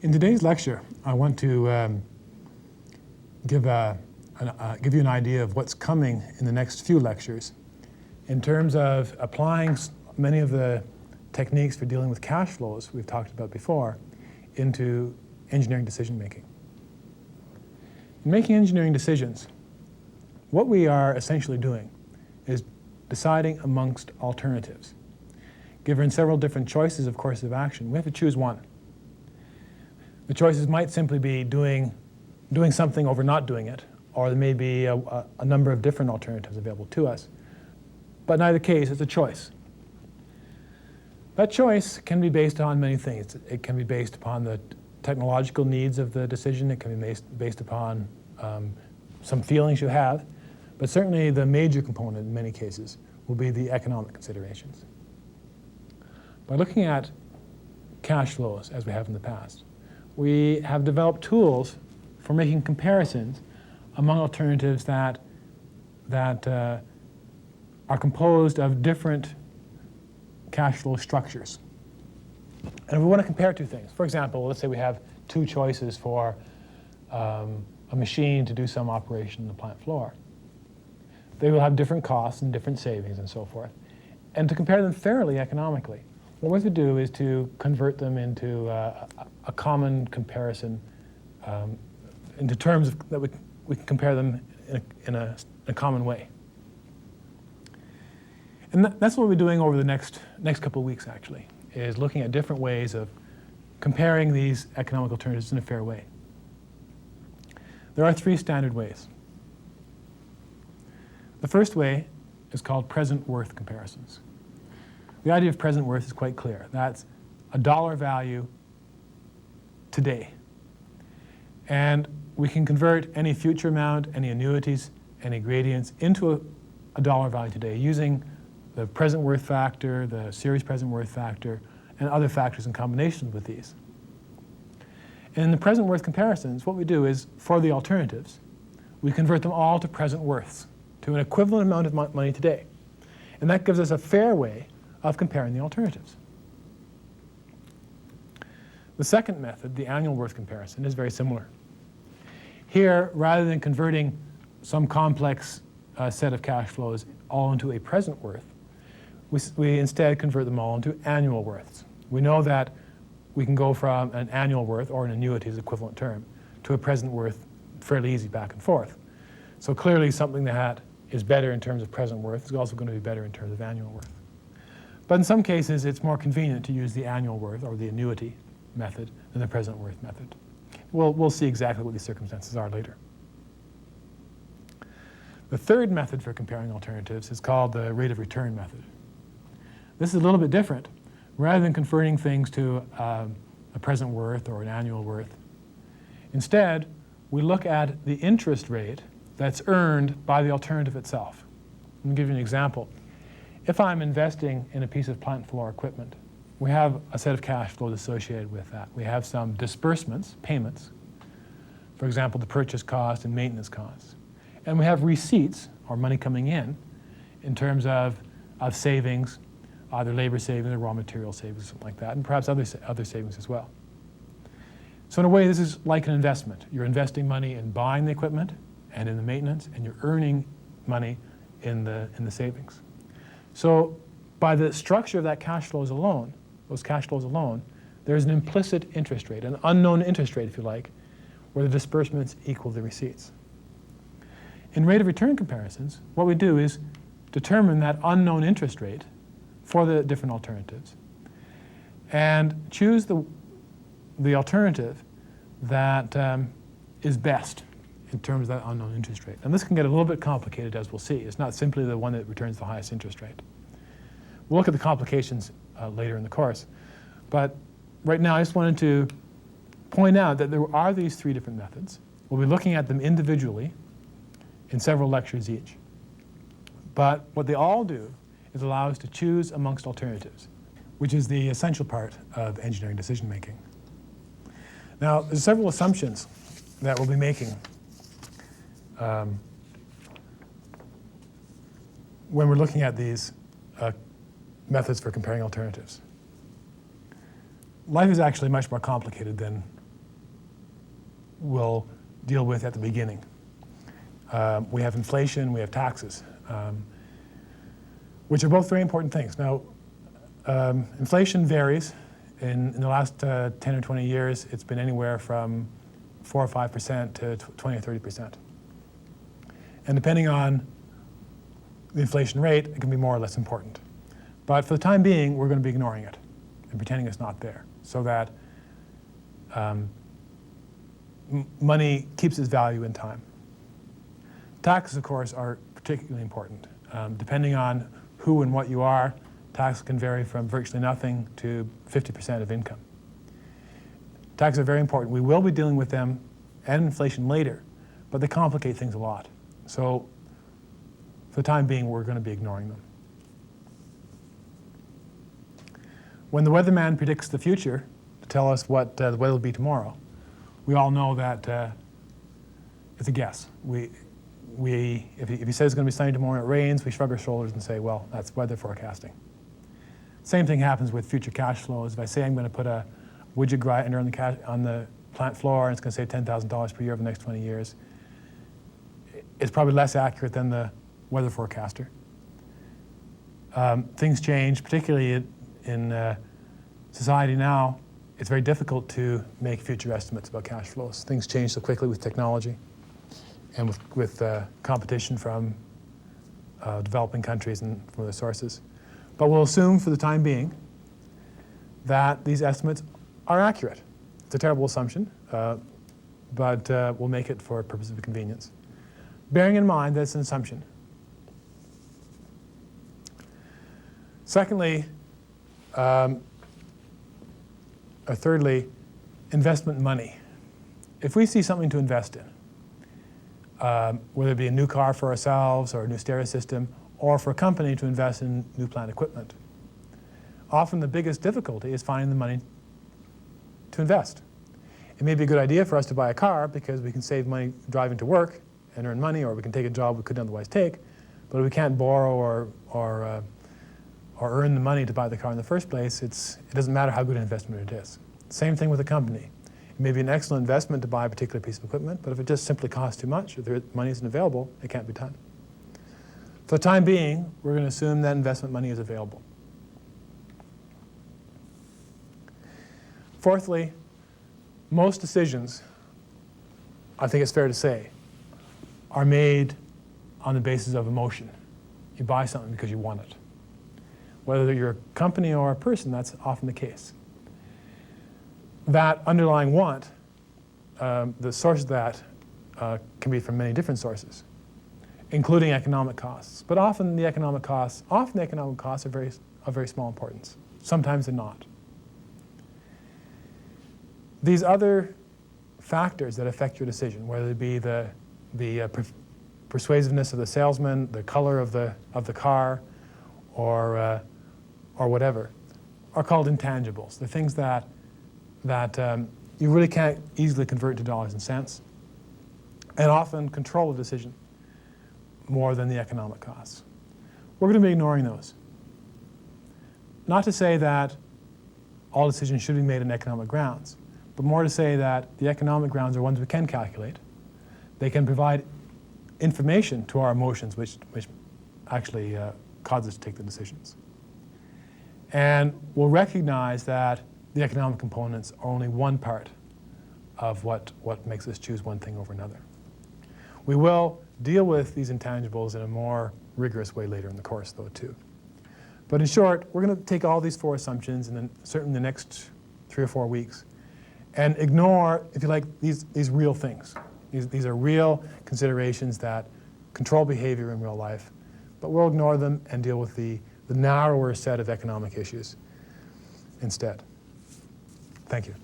In today's lecture, I want to give you an idea of what's coming in the next few lectures in terms of applying many of the techniques for dealing with cash flows we've talked about before into engineering decision making. In making engineering decisions, what we are essentially doing is deciding amongst alternatives. Given several different choices of courses of action, we have to choose one. The choices might simply be doing something over not doing it, or there may be a number of different alternatives available to us. But in either case, it's a choice. That choice can be based on many things. It can be based upon the technological needs of the decision. It can be based upon some feelings you have. But certainly the major component in many cases will be the economic considerations. By looking at cash flows, as we have in the past, we have developed tools for making comparisons among alternatives that are composed of different cash flow structures. And we want to compare two things. For example, let's say we have two choices for a machine to do some operation on the plant floor. They will have different costs and different savings and so forth. And to compare them fairly economically, what we have to do is to convert them into a common comparison into terms that we can compare them in a common way. And that's what we're doing over the next couple of weeks, actually, is looking at different ways of comparing these economic alternatives in a fair way. There are three standard ways. The first way is called present worth comparisons. The idea of present worth is quite clear. That's a dollar value today. And we can convert any future amount, any annuities, any gradients into a dollar value today using the present worth factor, the series present worth factor, and other factors in combination with these. And in the present worth comparisons, what we do is, for the alternatives, we convert them all to present worths, to an equivalent amount of money today. And that gives us a fair way of comparing the alternatives. The second method, the annual worth comparison, is very similar. Here, rather than converting some complex set of cash flows all into a present worth, we instead convert them all into annual worths. We know that we can go from an annual worth, or an annuity as equivalent term, to a present worth fairly easy back and forth. So clearly something that is better in terms of present worth is also going to be better in terms of annual worth. But in some cases, it's more convenient to use the annual worth, or the annuity method, than the present worth method. We'll see exactly what these circumstances are later. The third method for comparing alternatives is called the rate of return method. This is a little bit different. Rather than converting things to a present worth or an annual worth, instead, we look at the interest rate that's earned by the alternative itself. Let me give you an example. If I'm investing in a piece of plant floor equipment, we have a set of cash flows associated with that. We have some disbursements, payments, for example, the purchase cost and maintenance costs. And we have receipts, or money coming in terms of savings, either labor savings or raw material savings, something like that, and perhaps other savings as well. So in a way, this is like an investment. You're investing money in buying the equipment and in the maintenance, and you're earning money in the savings. So by the structure of that cash flows alone, those cash flows alone, there's an implicit interest rate, an unknown interest rate, if you like, where the disbursements equal the receipts. In rate of return comparisons, what we do is determine that unknown interest rate for the different alternatives and choose the alternative that is best in terms of that unknown interest rate. And this can get a little bit complicated, as we'll see. It's not simply the one that returns the highest interest rate. We'll look at the complications later in the course. But right now, I just wanted to point out that there are these three different methods. We'll be looking at them individually in several lectures each. But what they all do is allow us to choose amongst alternatives, which is the essential part of engineering decision making. Now, there's several assumptions that we'll be making when we're looking at these methods for comparing alternatives. Life is actually much more complicated than will deal with at the beginning. We have inflation, we have taxes, which are both very important things. Now, inflation varies. In the last 10 or 20 years, it's been anywhere from 4 or 5% to 20 or 30%. And depending on the inflation rate, it can be more or less important. But for the time being, we're going to be ignoring it and pretending it's not there, so that money keeps its value in time. Taxes, of course, are particularly important. Depending on who and what you are, taxes can vary from virtually nothing to 50% of income. Taxes are very important. We will be dealing with them and inflation later, but they complicate things a lot. So for the time being, we're going to be ignoring them. When the weatherman predicts the future to tell us what the weather will be tomorrow, we all know that it's a guess. If he says it's going to be sunny tomorrow and it rains, we shrug our shoulders and say, well, that's weather forecasting. Same thing happens with future cash flows. If I say I'm going to put a widget grinder on the plant floor and it's going to save $10,000 per year over the next 20 years, it's probably less accurate than the weather forecaster. Things change, particularly in society now. It's very difficult to make future estimates about cash flows. Things change so quickly with technology and with competition from developing countries and from other sources. But we'll assume for the time being that these estimates are accurate. It's a terrible assumption, but we'll make it for purposes of convenience. Bearing in mind that it's an assumption. Secondly, or thirdly, investment money. If we see something to invest in, whether it be a new car for ourselves or a new stereo system, or for a company to invest in new plant equipment, often the biggest difficulty is finding the money to invest. It may be a good idea for us to buy a car because we can save money driving to work and earn money, or we can take a job we couldn't otherwise take, but if we can't borrow or earn the money to buy the car in the first place, it doesn't matter how good an investment it is. Same thing with a company. It may be an excellent investment to buy a particular piece of equipment, but if it just simply costs too much, or the money isn't available, it can't be done. For the time being, we're going to assume that investment money is available. Fourthly, most decisions, I think it's fair to say, are made on the basis of emotion. You buy something because you want it. Whether you're a company or a person, that's often the case. That underlying want, the source of that can be from many different sources, including economic costs. But often the economic costs are of very small importance. Sometimes they're not. These other factors that affect your decision, whether it be the persuasiveness of the salesman, the color of the car, or whatever, are called intangibles. They're things that you really can't easily convert to dollars and cents, and often control the decision more than the economic costs. We're going to be ignoring those. Not to say that all decisions should be made on economic grounds, but more to say that the economic grounds are ones we can calculate. They can provide information to our emotions, which actually cause us to take the decisions. And we'll recognize that the economic components are only one part of what makes us choose one thing over another. We will deal with these intangibles in a more rigorous way later in the course, though, too. But in short, we're going to take all these four assumptions, and then certainly the next 3 or 4 weeks, and ignore, if you like, these real things. These are real considerations that control behavior in real life, but we'll ignore them and deal with the narrower set of economic issues instead. Thank you.